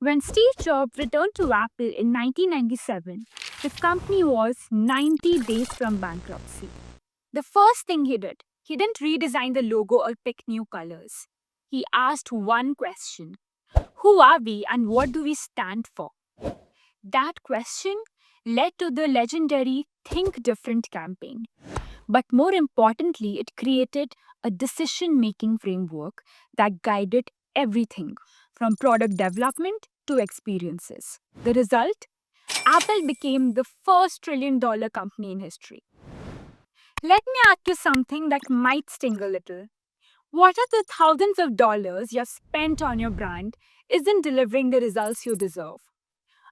When Steve Jobs returned to Apple in 1997, the company was 90 days from bankruptcy. The first thing he didn't redesign the logo or pick new colors. He asked one question: who are we and what do we stand for? That question led to the legendary Think Different campaign. But more importantly, it created a decision making framework that guided everything from product development to experiences. The result? Apple became the first $1 trillion company in history. Let me ask you something that might sting a little. What are the thousands of dollars you've spent on your brand isn't delivering the results you deserve?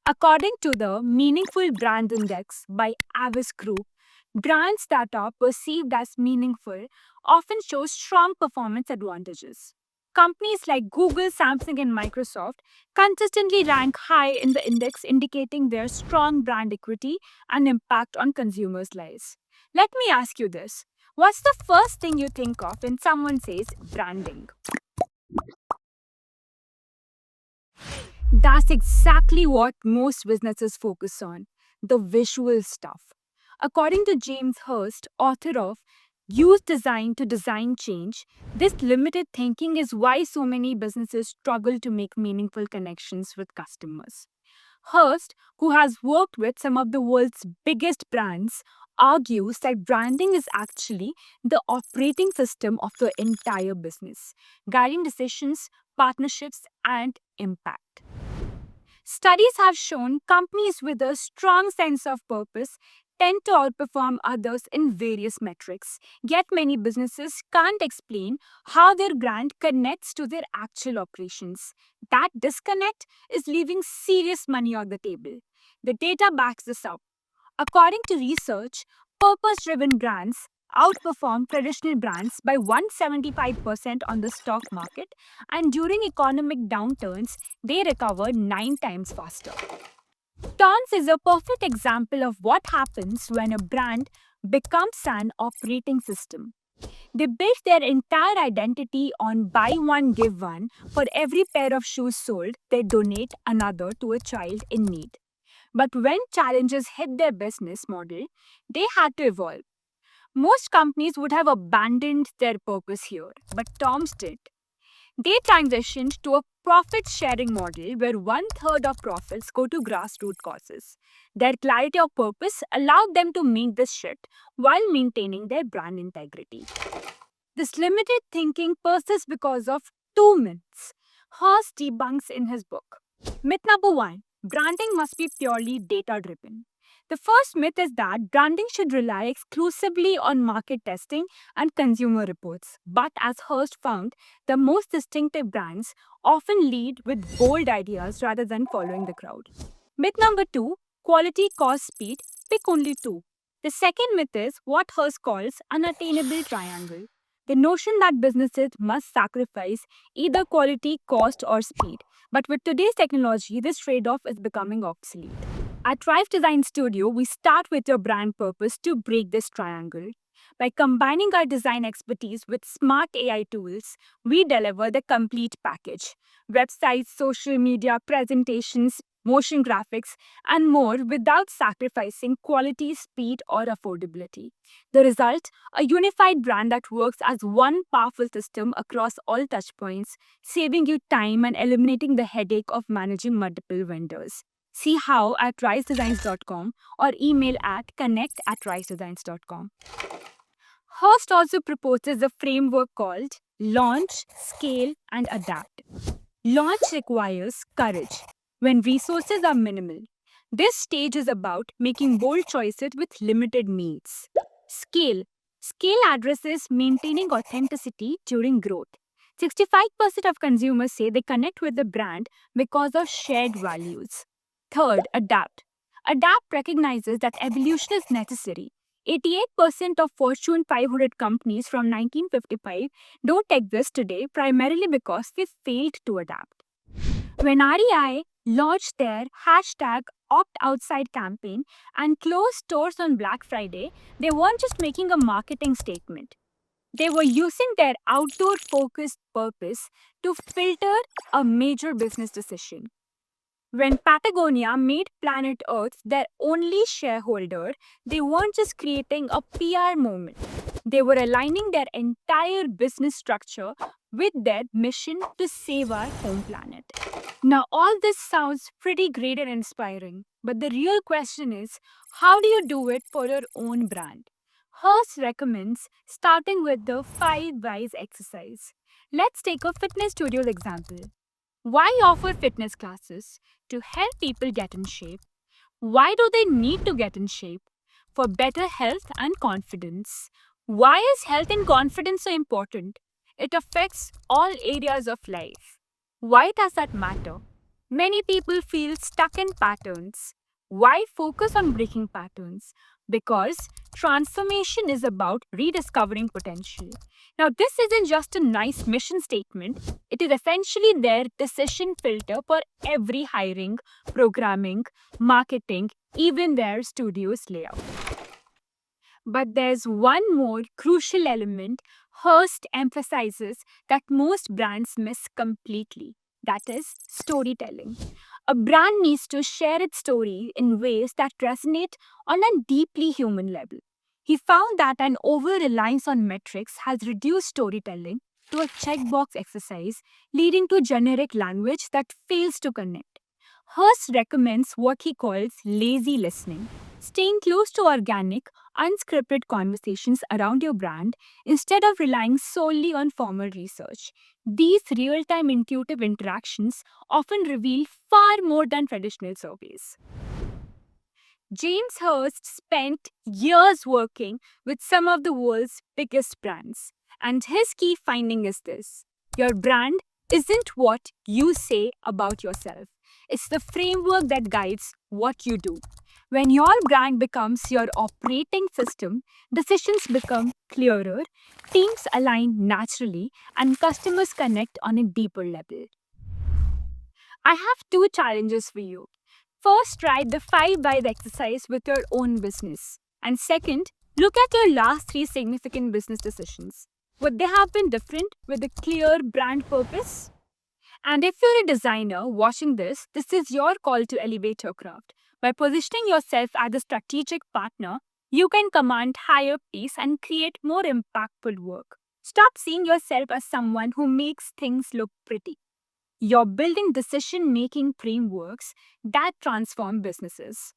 According to the Meaningful Brand Index by Avis Group, brands that are perceived as meaningful often show strong performance advantages. Companies like Google, Samsung, and Microsoft consistently rank high in the index, indicating their strong brand equity and impact on consumers' lives. Let me ask you this: what's the first thing you think of when someone says branding? That's exactly what most businesses focus on: the visual stuff. According to James Hurst, author of Use Design to Design Change, this limited thinking is why so many businesses struggle to make meaningful connections with customers. Hurst, who has worked with some of the world's biggest brands, argues that branding is actually the operating system of the entire business, guiding decisions, partnerships, and impact. Studies have shown companies with a strong sense of purpose tend to outperform others in various metrics. Yet many businesses can't explain how their brand connects to their actual operations. That disconnect is leaving serious money on the table. The data backs this up. According to research, purpose driven brands outperform traditional brands by 175% on the stock market, and during economic downturns, they recover 9 times faster. Tons is a perfect example of what happens when a brand becomes an operating system. They built their entire identity on buy one, give one. For every pair of shoes sold, they donate another to a child in need. But when challenges hit their business model, they had to evolve. Most companies would have abandoned their purpose here, but Tom's did. They transitioned to a profit sharing model where one third of profits go to grassroots causes. Their clarity of purpose allowed them to make this shift while maintaining their brand integrity. This limited thinking persists because of two myths Haas debunks in his book. Myth number one: branding must be purely data driven. The first myth is that branding should rely exclusively on market testing and consumer reports. But as Hearst found, the most distinctive brands often lead with bold ideas rather than following the crowd. Myth number two: quality, cost, speed. Pick only two. The second myth is what Hearst calls unattainable triangle. The notion that businesses must sacrifice either quality, cost, or speed. But with today's technology, this trade off is becoming obsolete. At Thrive Design Studio, we start with your brand purpose to break this triangle. By combining our design expertise with smart AI tools, we deliver the complete package: websites, social media, presentations, motion graphics, and more without sacrificing quality, speed, or affordability. The result: a unified brand that works as one powerful system across all touchpoints, saving you time and eliminating the headache of managing multiple vendors. See how at risedesigns.com or email at connect@risedesigns.com. Host also proposes a framework called Launch, Scale, and Adapt. Launch requires courage when resources are minimal. This stage is about making bold choices with limited means. Scale. Scale addresses maintaining authenticity during growth. 65% of consumers say they connect with the brand because of shared values. Third, adapt. Adapt recognizes that evolution is necessary. 88% of Fortune 500 companies from 1955 don't exist today primarily because they failed to adapt. When REI launched their hashtag opt outside campaign and closed stores on Black Friday, they weren't just making a marketing statement. They were using their outdoor focused purpose to filter a major business decision. When Patagonia made Planet Earth their only shareholder, they weren't just creating a PR moment, they were aligning their entire business structure with their mission to save our home planet. Now, all this sounds pretty great and inspiring, but the real question is how do you do it for your own brand? Hearst recommends starting with the 5 whys exercise. Let's take a fitness studio example. Why offer fitness classes? To help people get in shape. Why do they need to get in shape? For better health and confidence. Why is health and confidence so important? It affects all areas of life. Why does that matter? Many people feel stuck in patterns. Why focus on breaking patterns? Because transformation is about rediscovering potential. Now, this isn't just a nice mission statement, it is essentially their decision filter for every hiring, programming, marketing, even their studio's layout. But there's one more crucial element Hearst emphasizes that most brands miss completely. That is storytelling. A brand needs to share its story in ways that resonate on a deeply human level. He found that an over reliance on metrics has reduced storytelling to a checkbox exercise, leading to generic language that fails to connect. Hearst recommends what he calls lazy listening, staying close to organic, unscripted conversations around your brand instead of relying solely on formal research. These real time intuitive interactions often reveal far more than traditional surveys. James Hurst spent years working with some of the world's biggest brands, and his key finding is this: your brand isn't what you say about yourself, it's the framework that guides what you do. When your brand becomes your operating system, decisions become clearer, teams align naturally, and customers connect on a deeper level. I have two challenges for you. First, try the 5 whys exercise with your own business. And second, look at your last 3 significant business decisions. Would they have been different with a clear brand purpose? And if you're a designer watching this, this is your call to elevate your craft. By positioning yourself as a strategic partner, you can command higher pace and create more impactful work. Stop seeing yourself as someone who makes things look pretty. You're building decision making frameworks that transform businesses.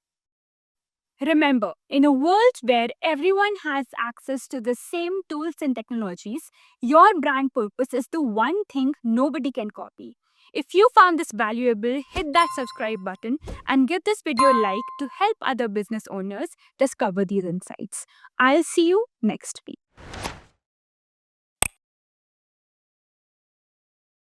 Remember, in a world where everyone has access to the same tools and technologies, your brand purpose is the one thing nobody can copy. If you found this valuable, hit that subscribe button and give this video a like to help other business owners discover these insights. I'll see you next week.